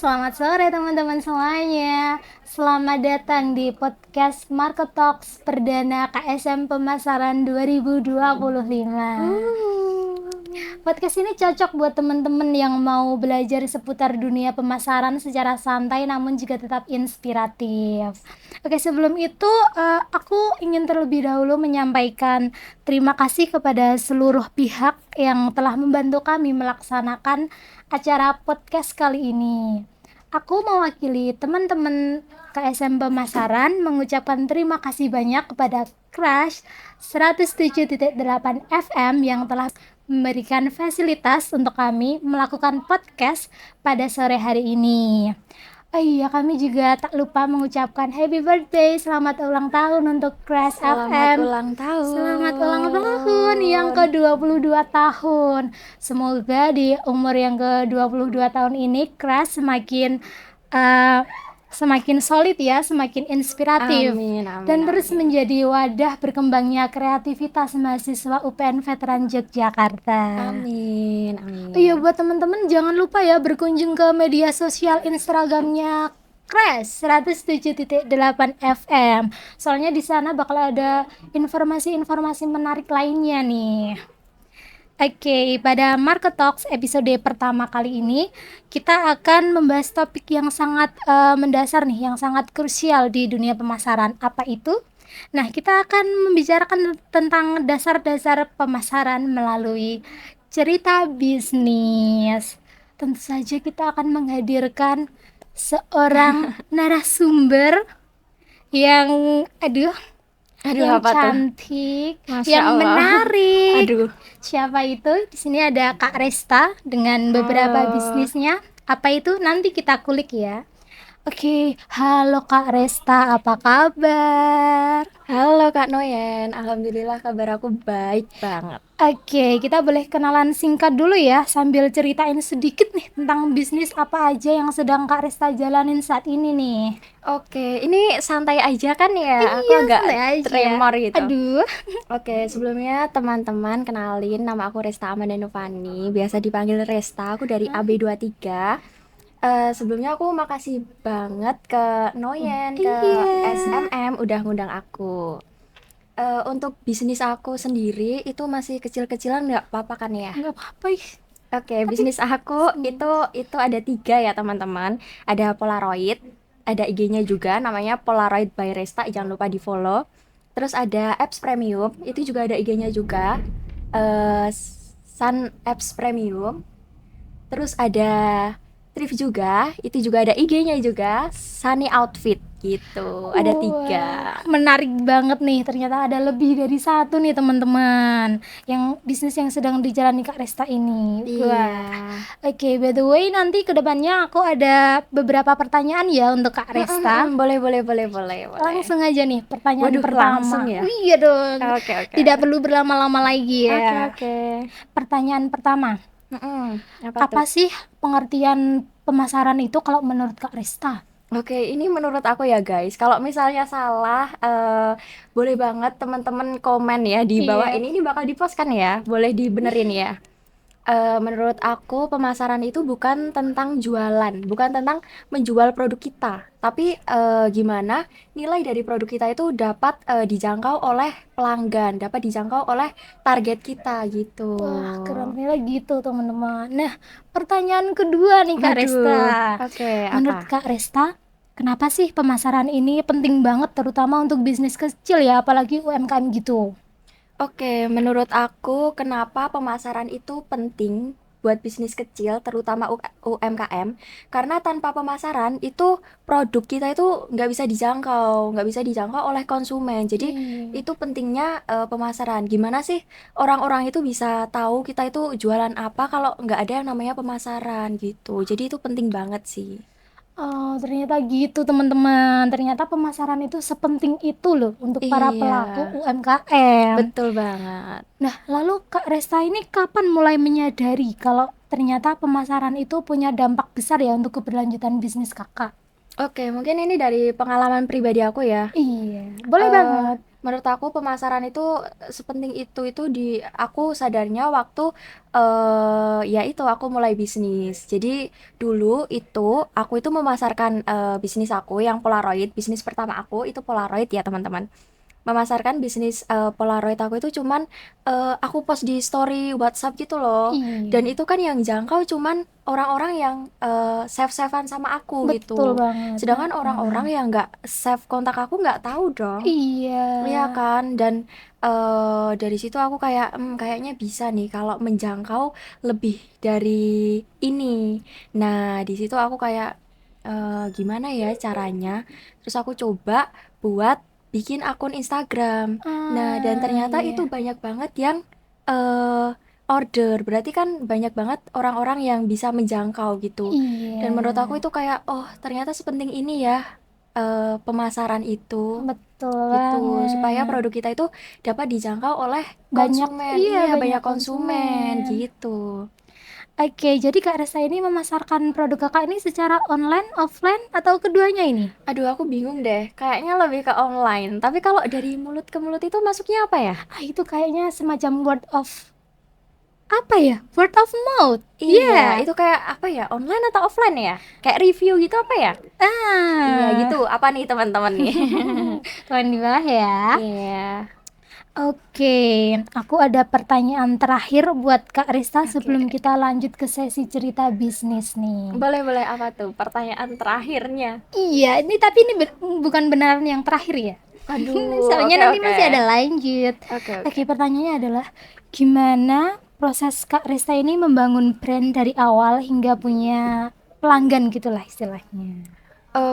selamat sore teman-teman semuanya. Selamat datang di podcast Market Talks perdana KSM Pemasaran 2025. Podcast ini cocok buat teman-teman yang mau belajar seputar dunia pemasaran secara santai namun juga tetap inspiratif. Oke, sebelum itu aku ingin terlebih dahulu menyampaikan terima kasih kepada seluruh pihak yang telah membantu kami melaksanakan acara podcast kali ini. Aku mewakili teman-teman KSM Pemasaran mengucapkan terima kasih banyak kepada Crush 107.8 FM yang telah memberikan fasilitas untuk kami melakukan podcast pada sore hari ini. Oh iya, kami juga tak lupa mengucapkan happy birthday, selamat ulang tahun untuk Crush Selamat FM. ulang tahun. Selamat ulang tahun yang ke-22 tahun. Semoga di umur yang ke-22 tahun ini Crush semakin solid ya, semakin inspiratif. Amin, Dan terus amin. menjadi wadah berkembangnya kreativitas mahasiswa UPN Veteran Yogyakarta. Amin. Oh iya, buat teman-teman jangan lupa ya berkunjung ke media sosial Instagramnya Crash 107.8 FM. Soalnya di sana bakal ada informasi-informasi menarik lainnya nih. Oke, pada Market Talks episode pertama kali ini kita akan membahas topik yang sangat mendasar nih, yang sangat krusial di dunia pemasaran. Apa itu? Nah, kita akan membicarakan tentang dasar-dasar pemasaran melalui cerita bisnis. Tentu saja kita akan menghadirkan seorang narasumber yang yang Apa tuh? cantik, Masya yang Allah. menarik. Aduh. Siapa itu? Di sini ada Kak Resta dengan beberapa Halo. bisnisnya. Apa itu? Nanti kita kulik ya. Oke, halo Kak Resta, apa kabar? Halo Kak Noyen. Alhamdulillah kabar aku baik banget. Oke, kita boleh kenalan singkat dulu ya, sambil ceritain sedikit nih tentang bisnis apa aja yang sedang Kak Resta jalanin saat ini nih. Oke, ini santai aja kan ya? Aku Iya, agak santai aja. tremor gitu. Aduh. Oke, sebelumnya teman-teman kenalin, nama aku Resta Amandanuvani, biasa dipanggil Resta. Aku dari AB23. Sebelumnya aku makasih banget ke Noyen, ke Iya. SMM udah ngundang aku. Untuk bisnis aku sendiri itu masih kecil-kecilan, nggak apa-apa kan ya? Nggak apa-apa. Oke, bisnis aku itu ada 3 ya teman-teman. Ada Polaroid, ada IG-nya juga namanya Polaroid by Resta, jangan lupa di-follow. Terus ada apps premium, itu juga ada IG-nya juga. Sun Apps Premium. Terus ada Thrift juga, itu juga ada IG-nya juga, Sunny Outfit gitu. Ada 3. Wah, menarik banget nih. Ternyata ada lebih dari satu nih teman-teman yang bisnis yang sedang dijalani Kak Resta ini. Iya. Oke, by the way nanti kedepannya aku ada beberapa pertanyaan ya untuk Kak Resta. Boleh. Langsung aja nih pertanyaan Waduh, pertama. langsung ya? Iya dong. Oke. Tidak perlu berlama-lama lagi ya. Oke. Pertanyaan pertama, Apa apa tuh? sih pengertian pemasaran itu kalau menurut Kak Resta? Oke, ini menurut aku ya guys. Kalau misalnya salah, boleh banget teman-teman komen ya di bawah Iya. ini bakal dipost kan ya. Boleh dibenerin ya. Menurut aku pemasaran itu bukan tentang jualan, bukan tentang menjual produk kita, tapi gimana nilai dari produk kita itu dapat dijangkau oleh pelanggan, dapat dijangkau oleh target kita gitu. Wah, keren gitu teman-teman. Nah, pertanyaan kedua nih Kak Resta. Waduh, oke, Menurut apa? Kak Resta, kenapa sih pemasaran ini penting banget terutama untuk bisnis kecil ya, apalagi UMKM gitu? Oke, menurut aku kenapa pemasaran itu penting buat bisnis kecil, terutama UMKM, karena tanpa pemasaran itu produk kita itu nggak bisa dijangkau oleh konsumen. Jadi Iya. itu pentingnya pemasaran. Gimana sih orang-orang itu bisa tahu kita itu jualan apa kalau nggak ada yang namanya pemasaran gitu. Jadi itu penting banget sih. Oh, ternyata gitu teman-teman. Ternyata pemasaran itu sepenting itu loh untuk para Iya, pelaku UMKM. betul banget. Nah, lalu Kak Resta ini kapan mulai menyadari kalau ternyata pemasaran itu punya dampak besar ya untuk keberlanjutan bisnis Kakak? Oke, mungkin ini dari pengalaman pribadi aku ya. Iya, boleh Eh, banget. menurut aku pemasaran itu sepenting itu di aku sadarnya waktu ya itu aku mulai bisnis. Jadi dulu itu aku itu memasarkan bisnis aku yang Polaroid, bisnis pertama aku itu Polaroid ya teman-teman. Memasarkan bisnis Polaroid aku itu cuman aku post di story WhatsApp gitu loh. Dan Iya, itu kan yang jangkau cuman orang-orang yang save-savean sama aku betul gitu. banget. Sedangkan orang-orang yang nggak save kontak aku nggak tahu dong. Iya, Iya kan? Dan dari situ aku kayak kayaknya bisa nih kalau menjangkau lebih dari ini. Nah, di situ aku kayak gimana ya caranya? Terus aku coba buat bikin akun Instagram. Nah, dan ternyata iya, itu banyak banget yang order. Berarti kan banyak banget orang-orang yang bisa menjangkau gitu. Dan menurut aku iya, itu kayak, oh ternyata sepenting ini ya pemasaran itu betul gitu. Supaya banget. produk kita itu dapat dijangkau oleh Banyak, konsumen. iya, Iya, banyak banyak konsumen konsumen. gitu. Oke, jadi Kak Resa ini memasarkan produk Kakak ini secara online, offline, atau keduanya ini? Aduh, aku bingung deh. Kayaknya lebih ke online. Tapi kalau dari mulut ke mulut itu masuknya apa ya? Ah, itu kayaknya semacam word of apa ya? Word of mouth. Iya, Iya. itu kayak apa ya? Online atau offline ya? Kayak review gitu apa ya? Iya, gitu. Ah. Apa nih teman-teman nih? Komen di bawah ya. Iya. Oke, aku ada pertanyaan terakhir buat Kak Rista Oke. sebelum kita lanjut ke sesi cerita bisnis nih. Boleh-boleh apa tuh pertanyaan terakhirnya? Iya, ini tapi ini bukan beneran yang terakhir ya. Aduh, Soalnya oke nanti oke. masih ada lanjut. Oke oke. Oke, pertanyaannya adalah gimana proses Kak Rista ini membangun brand dari awal hingga punya pelanggan gitulah istilahnya.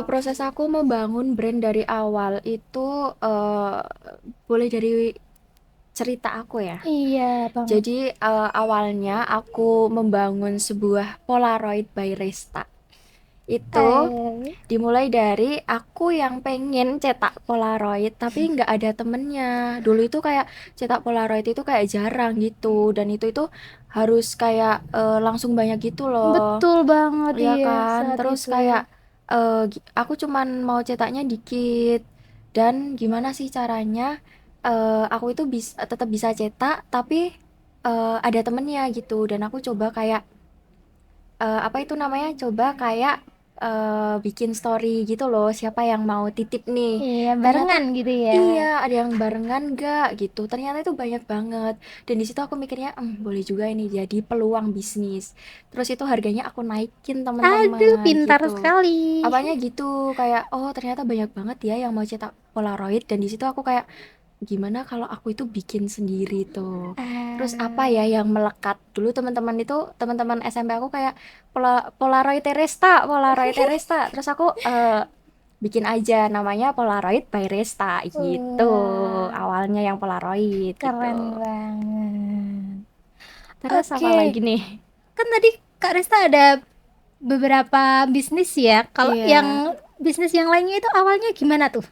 Proses aku membangun brand dari awal itu boleh dari cerita aku ya. Iya banget. Jadi awalnya aku membangun sebuah Polaroid by Resta. Itu dimulai dari aku yang pengen cetak Polaroid tapi nggak ada temennya. Dulu itu kayak cetak Polaroid itu kayak jarang gitu dan itu harus kayak langsung banyak gitu loh. Betul banget Iya iya kan, saat terus itu. kayak aku cuman mau cetaknya dikit dan gimana sih caranya aku itu tetap bisa cetak tapi ada temennya gitu dan aku coba kayak apa itu namanya coba kayak bikin story gitu loh siapa yang mau titip nih Iya, ternyata barengan gitu ya. iya ada yang barengan gak gitu ternyata itu banyak banget dan di situ aku mikirnya boleh juga ini jadi peluang bisnis terus itu harganya aku naikin Aduh, teman-teman pintar gitu sekali. apanya gitu kayak oh ternyata banyak banget ya yang mau cetak Polaroid dan di situ aku kayak gimana kalau aku itu bikin sendiri tuh terus apa Ah, ya yang melekat dulu teman-teman itu teman-teman SMP aku kayak Polaroid Teresta Polaroid Teresta terus aku bikin aja namanya Polaroid by Resta gitu wah, awalnya yang Polaroid keren gitu banget. terus apa Oke, lagi nih kan tadi Kak Resta ada beberapa bisnis ya. Kalau iya yang bisnis yang lainnya itu awalnya gimana tuh?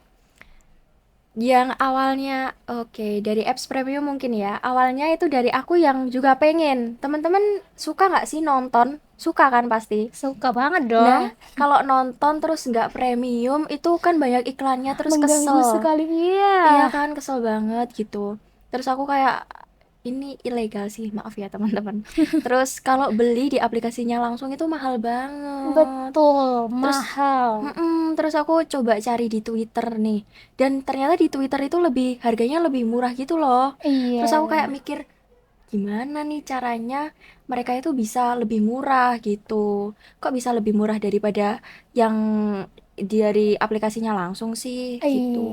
yang awalnya oke dari apps premium mungkin ya awalnya itu dari aku yang juga pengen teman-teman suka nggak sih nonton suka kan pasti. Suka banget dong. Nah, kalau nonton terus nggak premium itu kan banyak iklannya terus Mengganggu kesel. sekali. Iya. Iya kan, kesel banget gitu. Terus aku kayak ini ilegal sih, maaf ya teman-teman. Terus kalau beli di aplikasinya langsung itu mahal banget. Betul, Terus, mahal. terus aku coba cari di Twitter nih, dan ternyata di Twitter itu harganya lebih murah gitu loh. Iya. Terus aku kayak mikir, gimana nih caranya mereka itu bisa lebih murah gitu kok bisa lebih murah daripada yang dari aplikasinya langsung sih gitu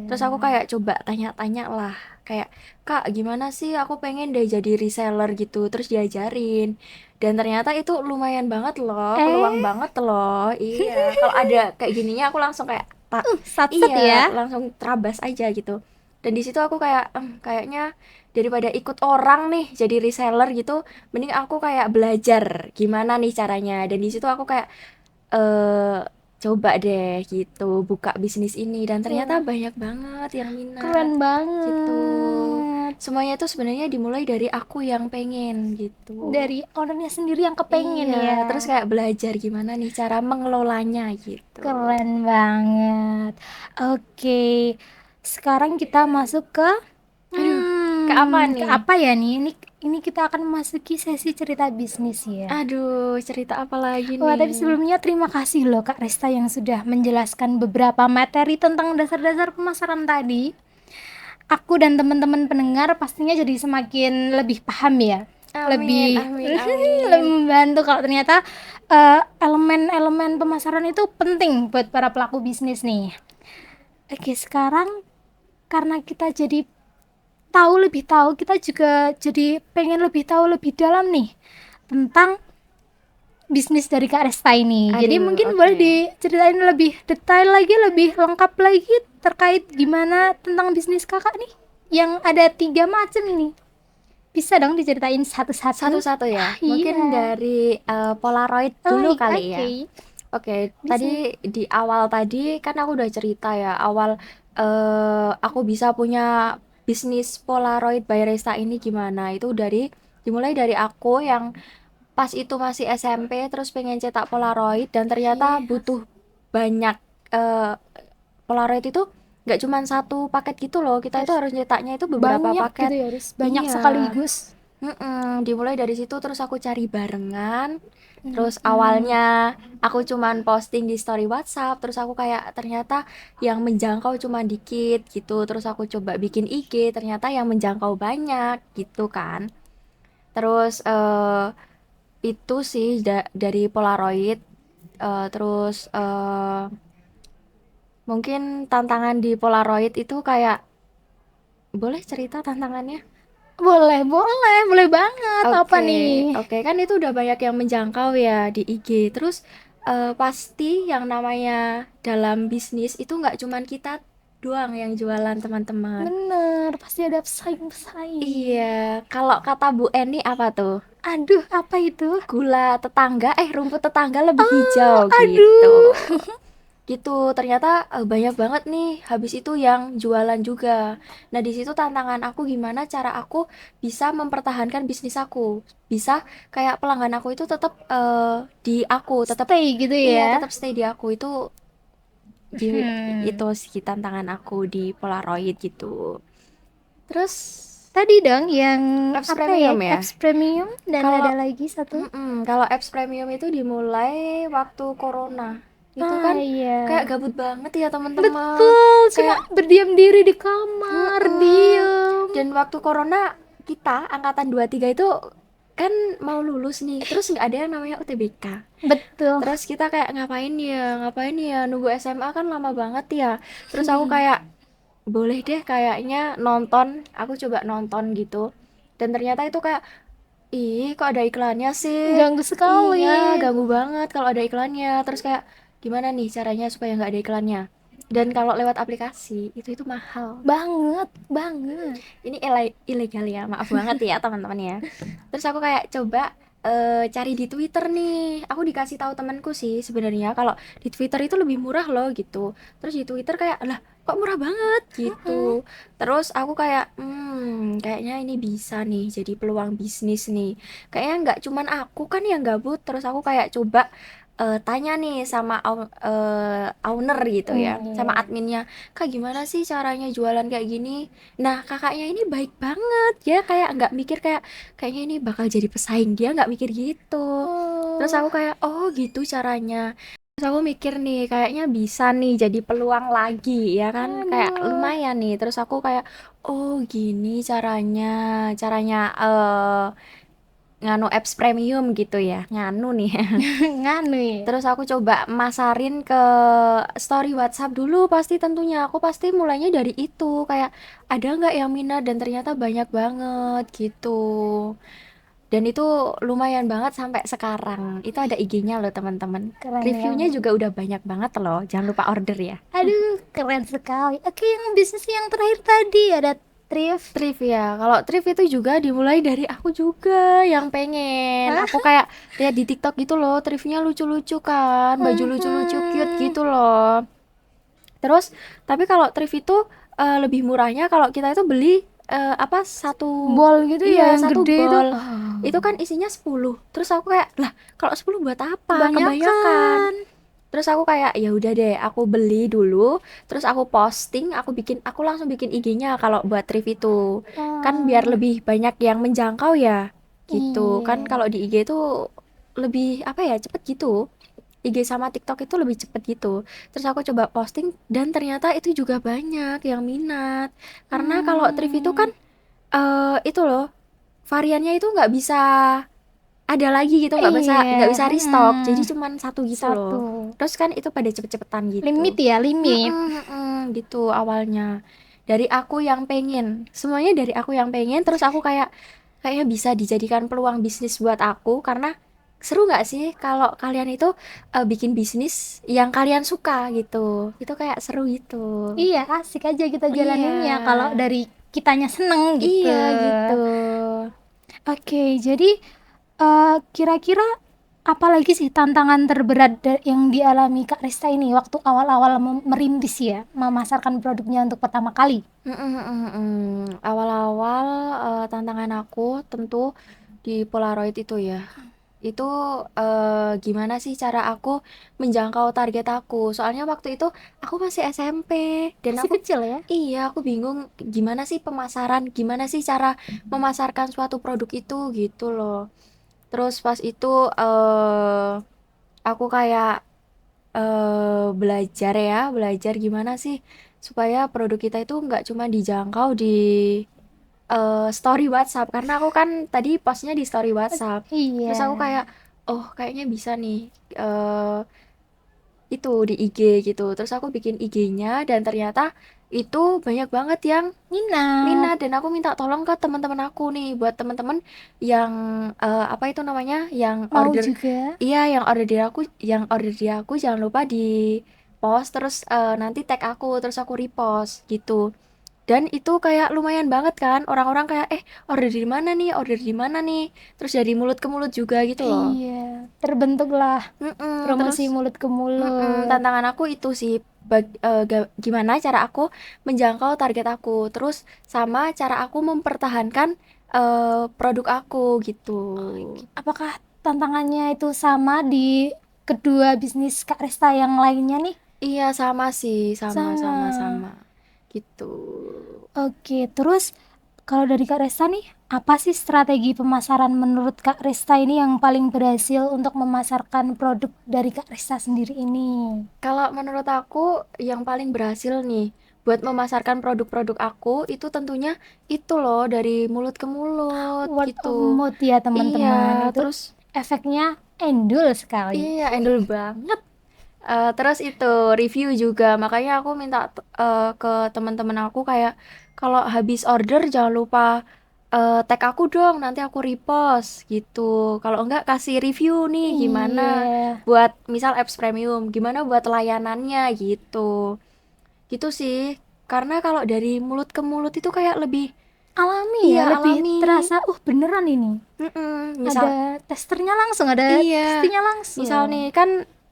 terus aku Iya. kayak coba tanya-tanya lah kayak kak gimana sih aku pengen deh jadi reseller gitu terus diajarin dan ternyata itu lumayan banget loh peluang Eh, banget loh iya kalau ada kayak gininya aku langsung kayak tak sat-sat iya ya. langsung terabas aja gitu dan di situ aku kayak kayaknya daripada ikut orang nih jadi reseller gitu mending aku kayak belajar gimana nih caranya dan di situ aku kayak eh coba deh gitu buka bisnis ini dan ternyata Wah, banyak banget yang keren minat gitu banget. Semuanya itu sebenarnya dimulai dari aku yang pengen gitu. Dari ownernya sendiri yang kepengen Iya, ya. terus kayak belajar gimana nih cara mengelolanya gitu. Keren banget. Oke, sekarang kita masuk ke Aduh, ke apa ke nih? apa ya nih? Ini kita akan memasuki sesi cerita bisnis ya. Aduh, cerita apa lagi Wah, nih? tapi sebelumnya terima kasih loh Kak Resta yang sudah menjelaskan beberapa materi tentang dasar-dasar pemasaran tadi. Aku dan teman-teman pendengar pastinya jadi semakin lebih paham ya. Amin, Lebih amin, lebih amin. membantu kalau ternyata elemen-elemen pemasaran itu penting buat para pelaku bisnis nih. Oke, sekarang karena kita jadi tahu, kita juga jadi pengen lebih tahu lebih dalam nih tentang bisnis dari Kak Resta ini. Jadi Aduh, mungkin boleh oke. diceritain lebih detail lagi, lebih lengkap lagi terkait gimana tentang bisnis kakak nih. Yang ada 3 macam ini. Bisa dong diceritain satu-satu? Satu-satu ya. Mungkin Iya. dari Polaroid Oh, dulu kali oke. ya. Oke, Bisa. tadi di awal tadi kan aku udah cerita ya, awal aku bisa punya bisnis Polaroid by Resta ini gimana. Itu dimulai dari aku yang pas itu masih SMP terus pengen cetak Polaroid dan ternyata Oke. butuh banyak eh, Polaroid itu nggak cuma satu paket gitu loh. Kita itu Harus harus nyetaknya itu beberapa banyak gitu paket. ya, harus banyak Iya. sekaligus. Dimulai dari situ terus aku cari barengan. Terus Mm-mm. awalnya aku cuman posting di story WhatsApp, terus aku kayak ternyata yang menjangkau cuma dikit gitu. Terus aku coba bikin IG, ternyata yang menjangkau banyak gitu kan. Terus itu sih dari Polaroid. Terus mungkin tantangan di Polaroid itu kayak boleh cerita tantangannya? Boleh, boleh, boleh banget. Apa Oke, nih? oke kan itu udah banyak yang menjangkau ya di IG. Terus pasti yang namanya dalam bisnis itu nggak cuman kita doang yang jualan teman-teman. Bener, pasti ada pesaing-pesaing. Iya, kalau kata Bu Eni apa tuh? Aduh, apa itu? Rumput tetangga lebih Oh, hijau gitu. aduh. Gitu, ternyata banyak banget nih habis itu yang jualan juga. Nah, di situ tantangan aku gimana cara aku bisa mempertahankan bisnis aku. Bisa kayak pelanggan aku itu tetap di aku, tetap Stay gitu iya, ya. tetap stay di aku di Hmm. itu sih tantangan aku di Polaroid gitu. Terus Tadi dong yang apps apa ya? premium ya. Apps premium dan Kalau ada lagi satu. kalau apps premium itu dimulai waktu corona. Itu Ah kan kayak iya. gabut banget ya teman-teman. Betul, cuma Kayak berdiam diri di kamar, mm diem. dan waktu corona kita angkatan 23 itu kan mau lulus nih. Terus nggak ada yang namanya UTBK. Betul. Terus kita kayak ngapain ya nunggu SMA kan lama banget ya. Terus aku kayak boleh deh kayaknya nonton, aku coba nonton gitu. Dan ternyata itu kayak ih, kok ada iklannya sih? Ganggu sekali. Iya, ganggu banget kalau ada iklannya. Terus kayak gimana nih caranya supaya nggak ada iklannya? Dan kalau lewat aplikasi itu mahal. Banget, banget. Ini ilegal ya, maaf banget ya teman-teman ya. Terus aku kayak coba cari di Twitter nih. Aku dikasih tahu temanku sih sebenarnya kalau di Twitter itu lebih murah loh gitu. Terus di Twitter kayak lah kok murah banget Mm-mm. gitu. Terus aku kayak kayaknya ini bisa nih jadi peluang bisnis nih. Kayaknya nggak cuman aku kan yang gabut. Terus aku kayak coba tanya nih sama owner gitu ya, sama Iya. adminnya, Kak gimana sih caranya jualan kayak gini? Nah, kakaknya ini baik banget ya, kayak nggak mikir kayak kayaknya ini bakal jadi pesaing dia, nggak mikir gitu. Terus Oh, aku kayak oh gitu caranya. Terus aku mikir nih kayaknya bisa nih jadi peluang lagi ya kan, kayak aduh. lumayan nih. Terus aku kayak oh gini caranya, caranya nganu apps premium gitu ya, nganu nih. Nganu ya. Terus aku coba masarin ke story WhatsApp dulu pasti tentunya. Aku pasti mulainya dari itu. Kayak ada nggak yang minat dan ternyata banyak banget gitu. Dan itu lumayan banget sampai sekarang. Itu ada IG-nya loh teman-teman. Keren Reviewnya banget. juga udah banyak banget loh. Jangan lupa order ya. Aduh, keren sekali. Oke, yang bisnis yang terakhir tadi ada thrift. Thrift ya. Kalau thrift itu juga dimulai dari aku juga yang pengen. Hah? Aku kayak lihat di TikTok gitu loh, thriftnya lucu-lucu kan, baju lucu-lucu cute Mhm. gitu loh. Terus, tapi kalau thrift itu lebih murahnya kalau kita itu beli apa satu Bol gitu iya ya, yang satu gede itu. bol itu kan isinya 10. Terus aku kayak lah kalau 10 buat apa? Kebanyakan. Kebanyakan. Terus aku kayak ya udah deh, aku beli dulu, terus aku posting, aku langsung bikin IG-nya kalau buat thrift itu. Kan biar lebih banyak yang menjangkau ya. Gitu. Kan Iya. kalau di IG itu lebih apa ya, cepet gitu. IG sama TikTok itu lebih cepet gitu. Terus aku coba posting dan ternyata itu juga banyak yang minat. Karena kalau thrift itu kan itu loh, variannya itu nggak bisa ada lagi gitu, nggak Iya, bisa restock, jadi cuman satu gitu loh. satu. Terus kan itu pada cepet-cepetan gitu. Limit ya, limit. Gitu awalnya. Dari aku yang pengen, semuanya dari aku yang pengen, terus aku kayaknya bisa dijadikan peluang bisnis buat aku karena seru nggak sih kalau kalian itu bikin bisnis yang kalian suka gitu. Itu kayak seru gitu. Iya, asik aja kita jalaninnya kalau Iya. dari kitanya seneng gitu. Iya gitu. Oke, jadi kira-kira apa lagi sih tantangan terberat yang dialami Kak Resta ini waktu awal-awal merintis ya, memasarkan produknya untuk pertama kali? Awal-awal tantangan aku tentu di Polaroid itu ya. Itu gimana sih cara aku menjangkau target aku? Soalnya waktu itu aku masih SMP dan Masih kecil ya? iya, aku bingung gimana sih pemasaran, gimana sih cara memasarkan suatu produk itu gitu loh. Terus pas itu aku kayak belajar gimana sih supaya produk kita itu nggak cuma dijangkau di story WhatsApp karena aku kan tadi postnya di story WhatsApp. Terus aku Iya. kayak oh kayaknya bisa nih eh itu di IG gitu. Terus aku bikin IG-nya dan ternyata itu banyak banget yang Minat. minat dan aku minta tolong ke teman-teman aku nih buat teman-teman yang apa itu namanya yang Mau order juga? iya yang order di aku jangan lupa di post terus nanti tag aku terus aku repost gitu dan itu kayak lumayan banget kan orang-orang kayak order di mana nih terus dari mulut ke mulut juga gitu loh. Iya, terbentuklah Terus promosi mulut ke mulut. tantangan aku itu sih gimana cara aku menjangkau target aku, terus sama cara aku mempertahankan produk aku gitu. Apakah tantangannya itu sama di kedua bisnis Kak Resta yang lainnya nih? Iya sama sih, Sama. sama gitu. Oke, terus kalau dari Kak Resta nih, apa sih strategi pemasaran menurut Kak Resta ini yang paling berhasil untuk memasarkan produk dari Kak Resta sendiri ini? Kalau menurut aku yang paling berhasil nih buat memasarkan produk-produk aku itu tentunya itu loh dari mulut ke mulut Word gitu. of mouth ya Iya, teman-teman, itu terus efeknya endul sekali. iya endul banget. Terus itu review juga, makanya aku minta ke teman-teman aku kayak kalau habis order jangan lupa tag aku dong, nanti aku repost gitu. Kalau enggak kasih review nih gimana Iya, buat misal apps premium, gimana buat layanannya gitu. Gitu sih. Karena kalau dari mulut ke mulut itu kayak lebih alami ya, iya lebih alami. terasa, beneran ini. Misal Ada testernya langsung, ada iya, testingnya misal langsung. nih kan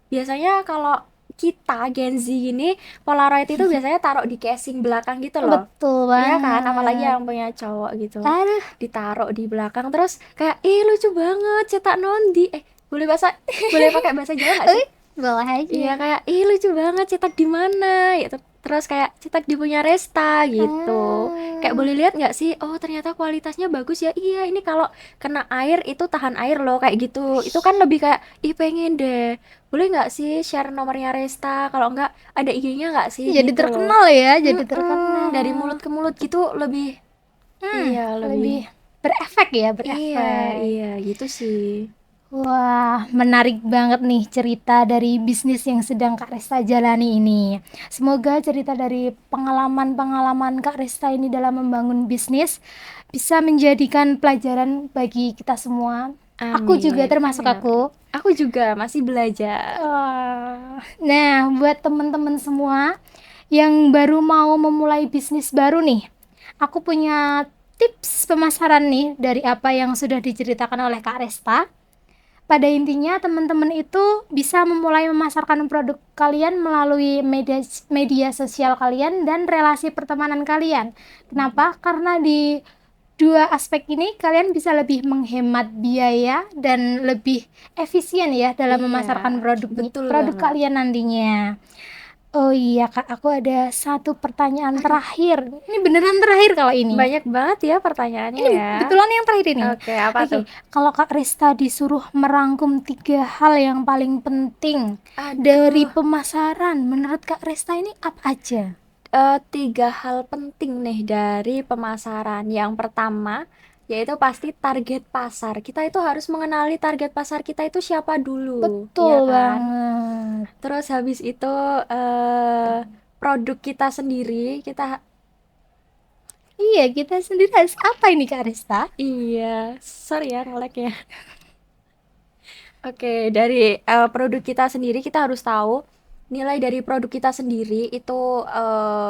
biasanya kalau kita Gen Z ini Polaroid itu biasanya taruh di casing belakang gitu loh. Betul Iya kan, apalagi banget. yang punya cowok gitu. Aduh, Ditaruh di belakang terus kayak lucu banget cetak Nondi. Boleh boleh pakai bahasa Jawa gak sih? boleh Iya aja. kayak lucu banget cetak di mana gitu. Terus kayak cetak di punya Resta gitu. Kayak Ah, boleh lihat nggak sih? Oh ternyata kualitasnya bagus ya. Iya ini kalau kena air itu tahan air loh kayak gitu. Itu kan lebih kayak pengen deh. Boleh nggak sih share nomornya Resta? Kalau nggak ada IG-nya nggak sih jadi gitu loh. terkenal ya, jadi Dari mulut terkenal. ke mulut gitu lebih iya lebih Lebih berefek ya, iya berefek. iya gitu sih. Wah, menarik banget nih cerita dari bisnis yang sedang Kak Resta jalani ini. Semoga cerita dari pengalaman-pengalaman Kak Resta ini dalam membangun bisnis bisa menjadikan pelajaran bagi kita semua. Aku juga Amin termasuk amin amin. aku. Aku juga masih belajar. Nah, buat teman-teman semua yang baru mau memulai bisnis baru nih, aku punya tips pemasaran nih dari apa yang sudah diceritakan oleh Kak Resta. Pada intinya teman-teman itu bisa memulai memasarkan produk kalian melalui media sosial kalian dan relasi pertemanan kalian. Kenapa? Karena di dua aspek ini kalian bisa lebih menghemat biaya dan lebih efisien ya dalam Iya, memasarkan betul produk banget. kalian nantinya. Oh iya Kak, aku ada satu pertanyaan terakhir. Ini beneran terakhir kalau ini. Banyak banget ya pertanyaannya Ini ya. betulan yang terakhir ini. Oke, apa Oke, tuh? kalau Kak Resta disuruh merangkum 3 hal yang paling penting dari Aduh, pemasaran, menurut Kak Resta ini apa aja? 3 hal penting nih dari pemasaran. Yang pertama, yaitu pasti target pasar. Kita itu harus mengenali target pasar kita itu siapa dulu, Betul ya kan? banget. Terus habis itu produk kita sendiri, kita Iya, kita sendiri harus apa ini Kak Resta? iya, sorry ya nge-lag ya. Oke, dari produk kita sendiri kita harus tahu nilai dari produk kita sendiri itu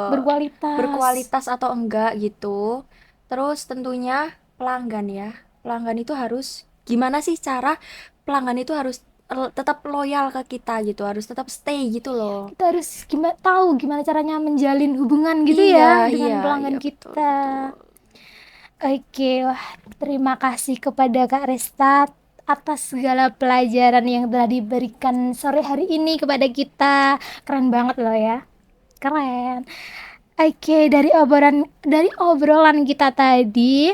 Berkualitas. berkualitas atau enggak gitu. Terus tentunya pelanggan ya. Pelanggan itu harus gimana sih cara pelanggan itu harus tetap loyal ke kita gitu, harus tetap stay gitu loh. Kita harus tahu gimana caranya menjalin hubungan gitu Iya, ya iya, dengan iya pelanggan betul, kita. betul. Oke, wah, terima kasih kepada Kak Resta atas segala pelajaran yang telah diberikan sore hari ini kepada kita. Keren banget loh ya. Keren. Oke, dari obrolan kita tadi,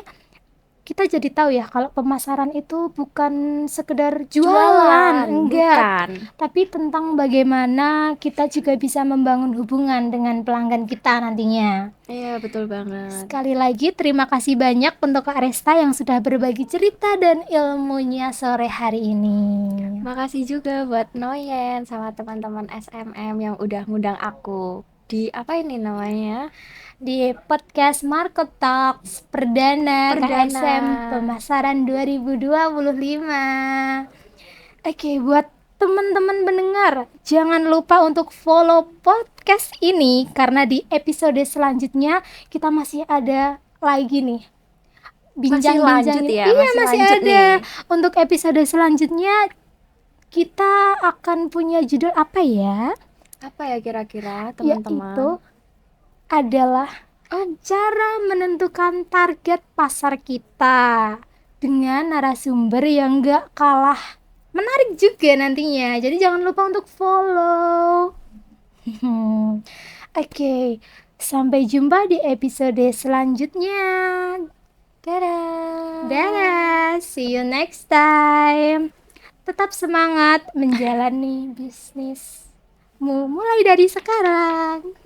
kita jadi tahu ya kalau pemasaran itu bukan sekedar jualan, Jualan, enggak, bukan. tapi tentang bagaimana kita juga bisa membangun hubungan dengan pelanggan kita nantinya. Iya, betul banget. Sekali lagi terima kasih banyak untuk Kak Resta yang sudah berbagi cerita dan ilmunya sore hari ini. Makasih juga buat Noyen sama teman-teman SMM yang udah ngundang aku di apa ini namanya? Di podcast Market Talks Perdana Perdana. KSM Pemasaran 2025. Oke, buat teman-teman pendengar, jangan lupa untuk follow podcast ini karena di episode selanjutnya kita masih ada lagi nih Masih lanjut bincang-bincangin. ya, Iya, masih masih lanjut ada. nih. Untuk episode selanjutnya kita akan punya judul apa ya? Apa ya kira-kira Yaitu teman-teman? adalah cara menentukan target pasar kita dengan narasumber yang gak kalah menarik juga nantinya. Jadi jangan lupa untuk follow. Oke, sampai jumpa di episode selanjutnya. Dadah. Dadah, see you next time. Tetap semangat menjalani bisnismu mulai dari sekarang.